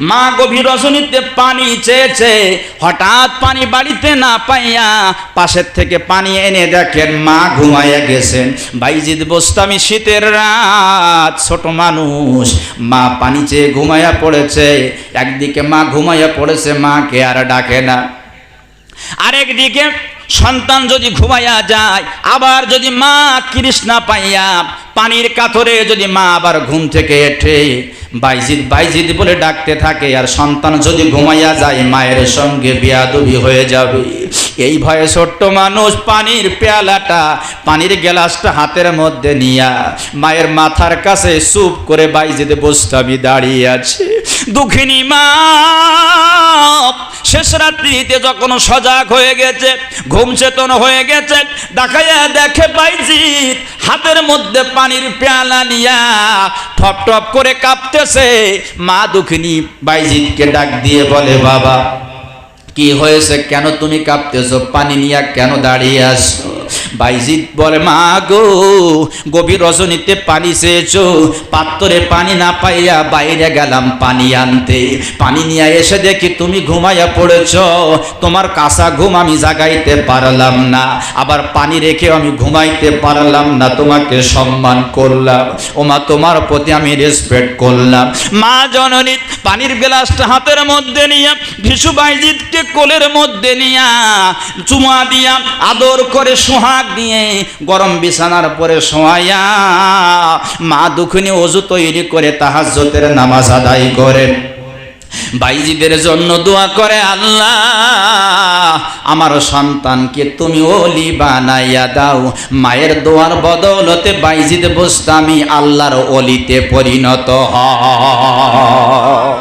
মা গভীর রজনীতে পানি চেয়েছে, হঠাৎ পানি বাড়িতে না পাইয়া পাশের থেকে পানি এনে দেখেন মা ঘুমাইয়া গেছেন। বাইজিদ বোস্তামি, শীতের রাত, ছোট মানুষ, মা পানি চেয়ে ঘুমাইয়া পড়েছে। একদিকে মা ঘুমাইয়া পড়েছে, মাকে আর ডাকে না। আরেকদিকে সন্তান যদি ঘুমাইয়া যায়, আবার যদি মা তৃষ্ণা পাইয়া পানির কাতরে যদি মা আবার ঘুম থেকে ওঠে বাইজিদ বাইজিদ বলে ডাকতে থাকে, আর সন্তান যদি ঘুমাইয়া যায় মায়ের সঙ্গে বেয়াদবি হয়ে যাবে। এই ভয়ে ছোট্ট মানুষ পানির পেয়ালাটা, পানির গ্লাসটা হাতের মধ্যে নিয়া মায়ের মাথার কাছে চুপ করে বাইজিদ বোস্তামি দাঁড়িয়ে আছে। দুঃখিনী মা শেষ রাত্রিতে যখন সজাগ হয়ে গেছে, ঘুম চেতন হয়ে গেছে, দেখাইয়া দেখে বাইজিদ হাতের মধ্যে পানির পেয়ালা নিয়া ঠপ ঠপ করে কাঁপতেছে। মা দুঃখিনী বাইজিদকে ডাক দিয়ে বলে, বাবা কি হয়েছে, কেন তুমি কাঁপতেছো, পানি নিয়া কেন দাঁড়িয়ে আসো? বাইজিদ বলে, মা গো, গভীর রজনীতে পানি চেয়েছো, পাত্রে পানি না পাইয়া বাইরে গেলাম পানি আনতে, পানি নিয়ে এসে দেখি তুমি ঘুমাইয়া পড়েছ, তোমার কাঁচা ঘুম আমি জাগাইতে পারলাম না, আবার পানি রেখেও আমি ঘুমাইতে পারলাম না, তোমাকে সম্মান করলাম, ও মা তোমার প্রতি আমি রেসপেক্ট করলাম। মা জননী পানির গ্লাসটা হাতের মধ্যে নিয়ে ভিশু বাইজিদকে কোলের মধ্যে নিয়া চুমা দিয়া আদর করে সোহাগ দিয়ে গরম বিছানার পরে শোয়াইয়া মা দুঃখিনী ওযু তৈরি করে তাহাজ্জুদের নামাজ আদায় করেন। বাইজিদের জন্য দোয়া করে, আল্লাহ আমার সন্তানকে তুমি ওলি বানাইয়া দাও। মায়ের দোয়ার বদৌলতে বাইজিদ বোস্তামি আল্লাহর ওলিতে পরিণত হয়।